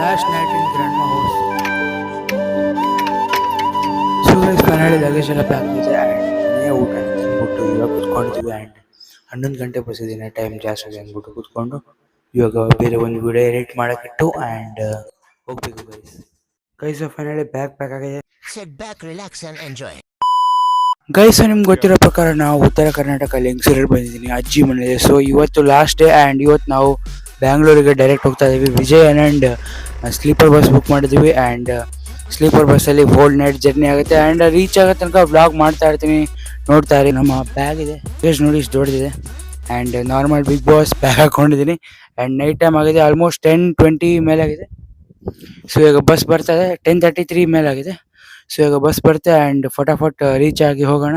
last night in grandma house. So guys, finally luggage ಎಲ್ಲ pack ಆಗಿದೆ and ಮನೆಯ ಊಟ ತಿಂದ್ಬಿಟ್ಟು ಇವಾಗ ಕೂತ್ಕೊಂಡಿದ್ದೀವಿ ಆ್ಯಂಡ್ 11 ಗಂಟೆ ಬಸ್ಸಿದೆ ಟೈಮ್ ಜಾಸ್ತಿ ಇದೆ ಅಂದ್ಬಿಟ್ಟು ಕೂತ್ಕೊಂಡು ಇವಾಗ ಬೇರೆ ಒಂದು ವಿಡಿಯೋ ಎಡಿಟ್ ಮಾಡೋಕ್ಕಿಟ್ಟು ಆ್ಯಂಡ್ ಹೋಗ್ಬೇಕು guys. Guys finally bag pack ಆಗಿದೆ. Sit back, relax, and enjoy. Guys ನಿಮ್ಗೆ ಗೊತ್ತಿರೋ ಪ್ರಕಾರ ನಾವು ಉತ್ತರ ಕರ್ನಾಟಕ ಲಿಂಗ್ಸೂರಲ್ಲಿ ಬಂದಿದ್ದೀನಿ ಅಜ್ಜಿ ಮನೆಗೆ. ಸೊ ಇವತ್ತು ಲಾಸ್ಟ್ ಡೇ ಆ್ಯಂಡ್ ಇವತ್ತು ನಾವು ಬ್ಯಾಂಗ್ಳೂರಿಗೆ ಡೈರೆಕ್ಟ್ ಹೋಗ್ತಾ ಇದ್ದೀವಿ. Vijay and sleeper bus book ಮಾಡಿದ್ದೀವಿ ಆ್ಯಂಡ್ ಸ್ಲೀಪರ್ ಬಸ್ಸಲ್ಲಿ ಹೋಲ್ ನೈಟ್ ಜರ್ನಿ ಆಗುತ್ತೆ ಆ್ಯಂಡ್ ರೀಚ್ ಆಗೋ ತನಕ ವ್ಲಾಗ್ ಮಾಡ್ತಾ ಇರ್ತೀನಿ, ನೋಡ್ತಾ ಇರಿ. ನಮ್ಮ ಬ್ಯಾಗ್ ಇದೆ ಎಷ್ಟು ನೋಡಿ, ಇಷ್ಟು ದೊಡ್ಡದಿದೆ and normal big boss bag ಹಾಕ್ಕೊಂಡಿದ್ದೀನಿ ಆ್ಯಂಡ್ ನೈಟ್ ಟೈಮ್ ಆಗಿದೆ, ಆಲ್ಮೋಸ್ಟ್ 10:20 ಮೇಲಾಗಿದೆ. ಸೊ ಈಗ ಬಸ್ ಬರ್ತಾ ಇದೆ, 10:33 ಮೇಲಾಗಿದೆ. ಸೊ ಈಗ ಬಸ್ ಬರುತ್ತೆ ಆ್ಯಂಡ್ ಫಟಾಫಟ್ ರೀಚ್ ಆಗಿ ಹೋಗೋಣ,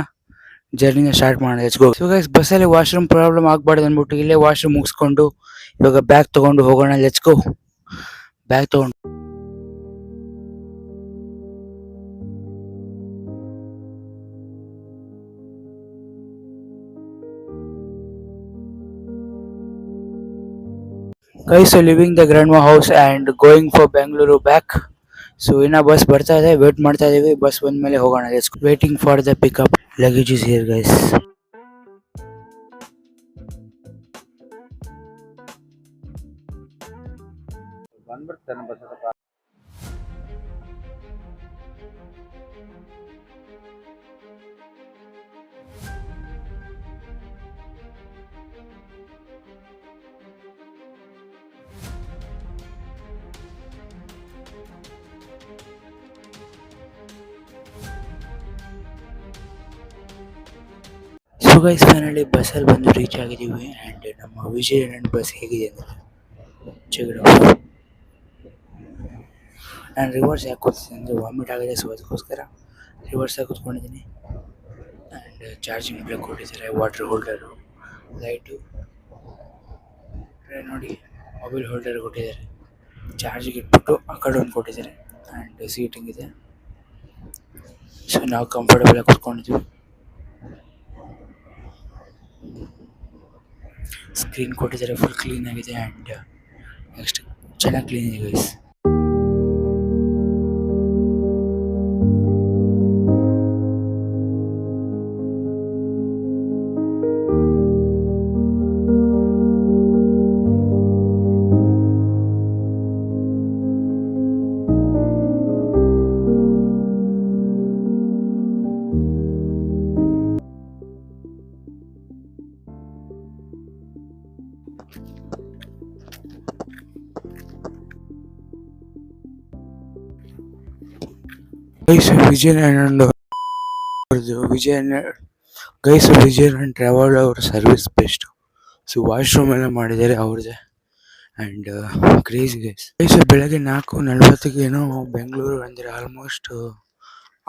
ಜರ್ನಿನ ಸ್ಟಾರ್ಟ್ ಮಾಡೋಣ. Let's go. ಸೊ ಗೈಸ್ ಬಸ್ಸಲ್ಲಿ ವಾಶ್ರೂಮ್ ಪ್ರಾಬ್ಲಮ್ ಆಗಬಾರ್ದು ಅಂದ್ಬಿಟ್ಟು ಇಲ್ಲೇ ವಾಶ್ರೂಮ್ ಮುಗಿಸ್ಕೊಂಡು ಇವಾಗ ಬ್ಯಾಗ್ ತೊಗೊಂಡು ಹೋಗೋಣ. Let's go. ಬ್ಯಾಗ್ ತೊಗೊಂಡು guys leaving the grandma house and going for Bengaluru back. So ಇನ್ನ ಬಸ್ ಬರ್ತಾ ಇದೆ, ವೇಟ್ ಮಾಡ್ತಾ ಇದೀವಿ. ಬಸ್ ಬಂದ್ಮೇಲೆ ಹೋಗೋಣ. Waiting for the pickup. Luggage is here guys. So guys finally ಬಸ್ಸಲ್ಲಿ ಬಂದು ರೀಚ್ ಆಗಿದ್ದೀವಿ ಆ್ಯಂಡ್ ನಮ್ಮ ವಿಜಯ್ ಆ್ಯಂಡ್ ಬಸ್ ಹೇಗಿದೆ ಅಂದರೆ ಚೆಕ್. ನಾನು ರಿವರ್ಸ್ ಯಾಕೆ ಕೂತಿದ್ದೀನಿ ಅಂದರೆ ವಾಮಿಟ್ ಆಗಿದೆ, ಸೊ ಅದಕ್ಕೋಸ್ಕರ ರಿವರ್ಸಾಗಿ ಕೂತ್ಕೊಂಡಿದ್ದೀನಿ. ಆ್ಯಂಡ್ ಚಾರ್ಜಿಂಗ್ ಪ್ಲಗ್ ಕೊಟ್ಟಿದ್ದಾರೆ, ವಾಟರ್ ಹೋಲ್ಡರು, ಲೈಟು ನೋಡಿ, ಮೊಬೈಲ್ ಹೋಲ್ಡರ್ ಕೊಟ್ಟಿದ್ದಾರೆ. ಚಾರ್ಜಿಗೆ ಇಟ್ಬಿಟ್ಟು ಆ ಕಡೆ ಒಂದು ಕೊಟ್ಟಿದ್ದಾರೆ ಆ್ಯಂಡ್ ಸೀಟಿಂಗ್ ಇದೆ. ಸೊ ನಾವು ಕಂಫರ್ಟಬಲಾಗಿ ಕೂತ್ಕೊಂಡಿದ್ದೀವಿ. ಸ್ಕ್ರೀನ್ ಕೊಟ್ಟಿದ್ದಾರೆ, ಫುಲ್ ಕ್ಲೀನ್ ಆಗಿದೆ ಆ್ಯಂಡ್ ನೆಕ್ಸ್ಟ್ ಚೆನ್ನಾಗಿ ಕ್ಲೀನ್ ಇದೆ guys. Guys Vijay and travel ಅವ್ರ ಸರ್ವಿಸ್ ಬೆಸ್ಟ್. ಸೊ ವಾಶ್ರೂಮ್ ಎಲ್ಲ ಮಾಡಿದ್ದಾರೆ ಅವ್ರದ್ದೇ ಆ್ಯಂಡ್ ಕ್ರೇಜಿ ಗೈಸ್. ಬೆಳಗ್ಗೆ 4:40 ಏನೋ ಬೆಂಗಳೂರು ಅಂದರೆ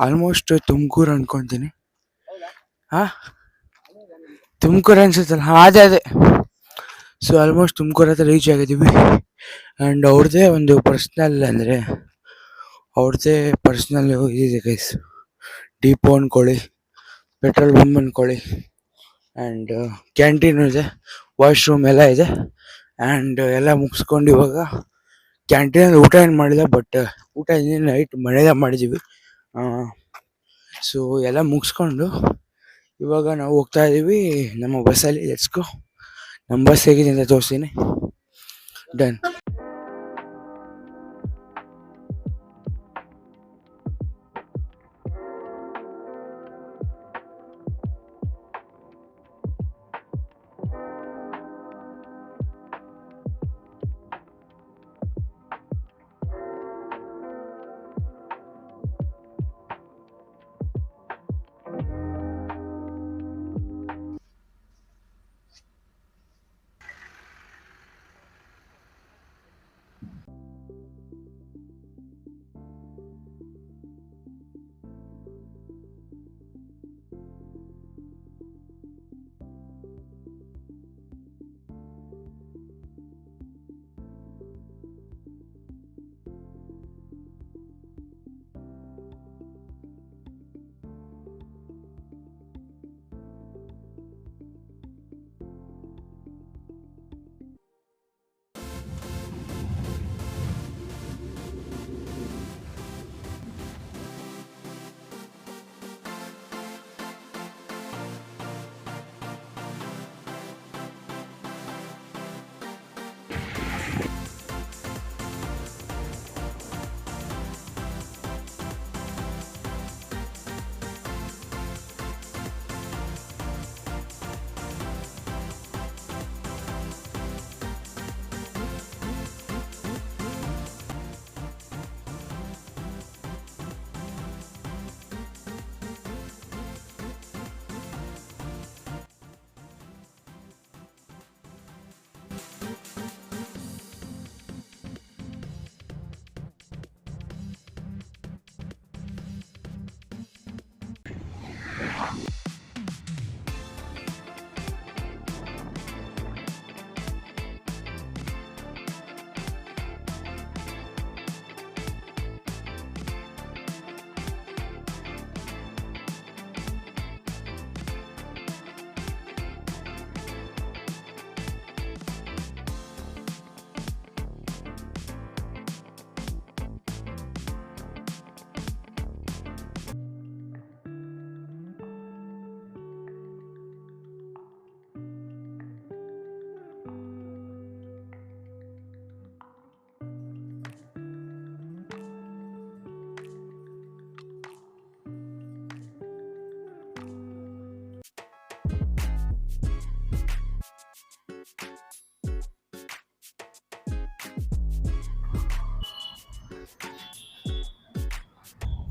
ಆಲ್ಮೋಸ್ಟ್ ತುಮಕೂರು ಅಂದ್ಕೊತೀನಿ. ತುಮಕೂರು ಅನ್ಸುತ್ತಲ್ಲ, ಅದೇ. ಸೊ ಆಲ್ಮೋಸ್ಟ್ ತುಮಕೂರು ಹತ್ರ ರೀಚ್ ಆಗಿದ್ದೀವಿ ಆ್ಯಂಡ್ ಅವ್ರದ್ದೇ ಒಂದು ಪರ್ಸ್ನಲ್ ಇದಿದೆ ಗೈಸ್. ಡಿಪೋ ಅಂದ್ಕೊಳ್ಳಿ, ಪೆಟ್ರೋಲ್ ಬಂಕ್ ಅಂದ್ಕೊಳ್ಳಿ ಆ್ಯಂಡ್ ಕ್ಯಾಂಟೀನು ಇದೆ, ವಾಶ್ರೂಮ್ ಎಲ್ಲ ಇದೆ ಆ್ಯಂಡ್ ಎಲ್ಲ ಮುಗಿಸ್ಕೊಂಡು ಇವಾಗ ಕ್ಯಾಂಟೀನಲ್ಲಿ ಊಟ ಏನು ಮಾಡಿಲ್ಲ, ಬಟ್ ಊಟ ನೈಟ್ ಮನೆಯಲ್ಲೇ ಮಾಡಿದ್ದೀವಿ. ಸೊ ಎಲ್ಲ ಮುಗಿಸ್ಕೊಂಡು ಇವಾಗ ನಾವು ಹೋಗ್ತಾ ಇದ್ದೀವಿ ನಮ್ಮ ಬಸ್ಸಲ್ಲಿ. Let's go. ನಮ್ಮ ಬಸ್ ಹೇಗಿದೆ ಅಂತ ತೋರಿಸ್ತೀನಿ. ಡನ್.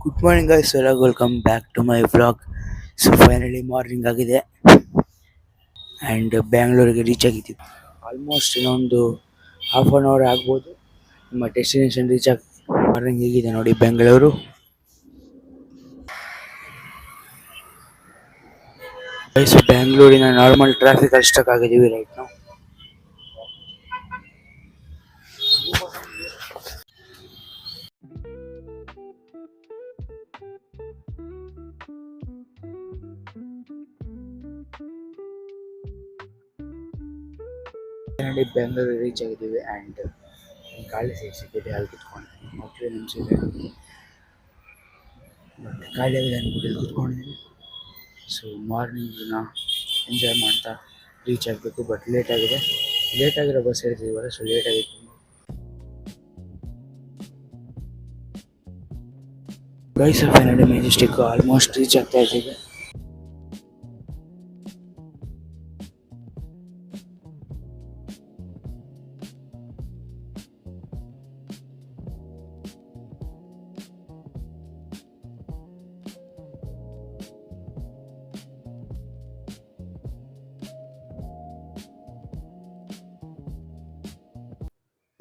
ಗುಡ್ ಮಾರ್ನಿಂಗ್ ಗೈಸ್, ಎಲ್ಲ welcome back to my vlog. So finally morning ಆಗಿದೆ ಆ್ಯಂಡ್ ಬ್ಯಾಂಗ್ಳೂರಿಗೆ ರೀಚ್ ಆಗಿದ್ದೀವಿ. ಆಲ್ಮೋಸ್ಟ್ ಇನ್ನೊಂದು ಹಾಫ್ ಆನ್ ಅವರ್ ಆಗ್ಬೋದು ನಮ್ಮ ಡೆಸ್ಟಿನೇಷನ್ ರೀಚ್ ಆಗಿ. ಮಾರ್ನಿಂಗ್ ಹೇಗಿದೆ ನೋಡಿ ಬೆಂಗಳೂರು. ಗೈಸ್, ಬ್ಯಾಂಗ್ಳೂರಿನ ನಾರ್ಮಲ್ ಟ್ರಾಫಿಕ್ ಅಲ್ಲಿ ಸ್ಟಕ್ ಆಗಿದ್ದೀವಿ ರೈಟ್ ನಾವು. ಫೈನಲಿ ಬೆಂಗಳೂರು ರೀಚ್ ಆಗಿದ್ದೀವಿ ಆ್ಯಂಡ್ ಖಾಲಿ ಸೀಟ್ ಸಿಕ್ಕಿದೆ, ಅಲ್ಲಿ ಕುತ್ಕೊಂಡಿದ್ದೀನಿ. ಆಕ್ಚುಲಿ ನಿಮಿಷ ಬಟ್ ಖಾಲಿ ಆಗಿದೆ ಅಂದ್ಬಿಟ್ಟು ಇಲ್ಲಿ ಕುತ್ಕೊಂಡಿದ್ದೀನಿ. ಸೊ ಮಾರ್ನಿಂಗ್ನ ಎಂಜಾಯ್ ಮಾಡ್ತಾ ರೀಚ್ ಆಗಬೇಕು. ಬಟ್ ಲೇಟ್ ಆಗಿರೋ ಬಸ್ ಇರ್ತಿದ್ದೀವಲ್ಲ, ಸೊ ಲೇಟ್ ಆಗಿತ್ತು. Guys, finally Majestic almost reach ಆಗ್ತಾ ಇದ್ದೀವಿ.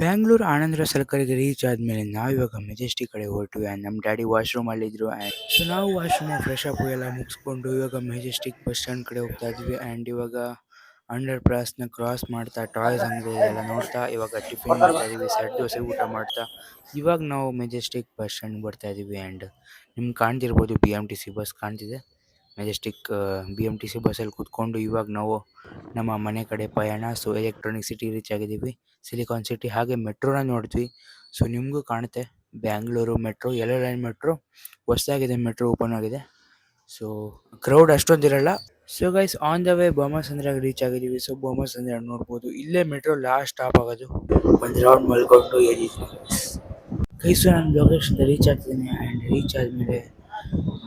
ಬ್ಯಾಂಗ್ಳೂರು ಆನಂದರ ಸರ್ಕಲ್ಗೆ ರೀಚ್ ಆದಮೇಲೆ ನಾವಿವಾಗ ಮೆಜೆಸ್ಟಿಕ್ ಕಡೆ ಹೊರಟ್ವಿ. ಆ್ಯಂಡ್ ನಮ್ಮ ಡ್ಯಾಡಿ ವಾಶ್ರೂಮಲ್ಲಿದ್ದರು. ಆ್ಯಂಡ್ ಸೊ ನಾವು ವಾಶ್ರೂಮ್ ಫ್ರೆಶ್ ಅಪ್ ಎಲ್ಲ ಮುಗಿಸ್ಕೊಂಡು ಇವಾಗ ಮೆಜೆಸ್ಟಿಕ್ ಬಸ್ ಸ್ಟ್ಯಾಂಡ್ ಕಡೆ ಹೋಗ್ತಾ ಇದ್ವಿ. ಆ್ಯಂಡ್ ಇವಾಗ ಅಂಡರ್ ಪಾಸ್ನ ಕ್ರಾಸ್ ಮಾಡ್ತಾ ಟಾಯ್ಸ್ ಅಂಗಡಿ ಎಲ್ಲ ನೋಡ್ತಾ ಇವಾಗ ಟಿಫಿನ್ ಮಾಡ್ತಾ ಇದೀವಿ. ಸೆಟ್ ದೋಸೆ ಊಟ ಮಾಡ್ತಾ ಇವಾಗ ನಾವು ಮೆಜೆಸ್ಟಿಕ್ ಬಸ್ ಸ್ಟ್ಯಾಂಡ್ ಬರ್ತಾ ಇದೀವಿ. ಆ್ಯಂಡ್ ನಿಮ್ಗೆ ಕಾಣ್ತಿರ್ಬೋದು BMTC ಬಸ್ ಕಾಣ್ತಿದೆ. ಮೆಜೆಸ್ಟಿಕ್ BMTC ಬಸ್ಸಲ್ಲಿ ಕೂತ್ಕೊಂಡು ಇವಾಗ ನಾವು ನಮ್ಮ ಮನೆ ಕಡೆ ಪಯಣ. ಸೊ ಎಲೆಕ್ಟ್ರಾನಿಕ್ ಸಿಟಿ ರೀಚ್ ಆಗಿದ್ದೀವಿ, ಸಿಲಿಕಾನ್ ಸಿಟಿ. ಹಾಗೆ ಮೆಟ್ರೋನ ನೋಡಿದ್ವಿ. ಸೊ ನಿಮಗೂ ಕಾಣುತ್ತೆ Bangalore metro, yellow line metro ಹೊಸದಾಗಿದೆ, ಮೆಟ್ರೋ ಓಪನ್ ಆಗಿದೆ. ಸೊ ಕ್ರೌಡ್ ಅಷ್ಟೊಂದಿರಲ್ಲ. So guys, on the way ಬೊಮ್ಮಸಂದ್ರಾಗ ರೀಚ್ ಆಗಿದ್ದೀವಿ. ಸೊ ಬೊಮ್ಮಸಂದ್ರ ನೋಡ್ಬೋದು, ಇಲ್ಲೇ ಮೆಟ್ರೋ ಲಾಸ್ಟ್ ಸ್ಟಾಪ್ ಆಗೋದು. ಒಂದು ರೌಂಡ್ ಮಲ್ಕೊಂಡು ಏರಿದ್ವಿ ಗೈಸ್. ನಾನು ಲೊಕೇಶನ್ ರೀಚ್ ಆಗ್ತೀನಿ ಆ್ಯಂಡ್ ರೀಚ್ ಆದಮೇಲೆ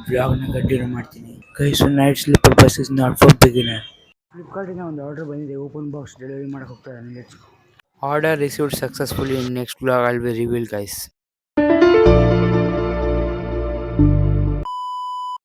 ಬ್ಲಾಗ್ನ ಕಂಟಿನ್ಯೂ ಮಾಡ್ತೀನಿ. Guys, night sleeper bus is not for beginner. ಫ್ಲಿಪ್ಕಾರ್ಟಿಂದ ಒಂದು ಆರ್ಡರ್ ಬಂದಿದೆ, ಓಪನ್ ಬಾಕ್ಸ್ ಡೆಲಿವರಿ ಮಾಡೋಕೆ ಹೋಗ್ತಾ ಇದ್ದೀನಿ. Order received successfully. In next blog I will reveal guys.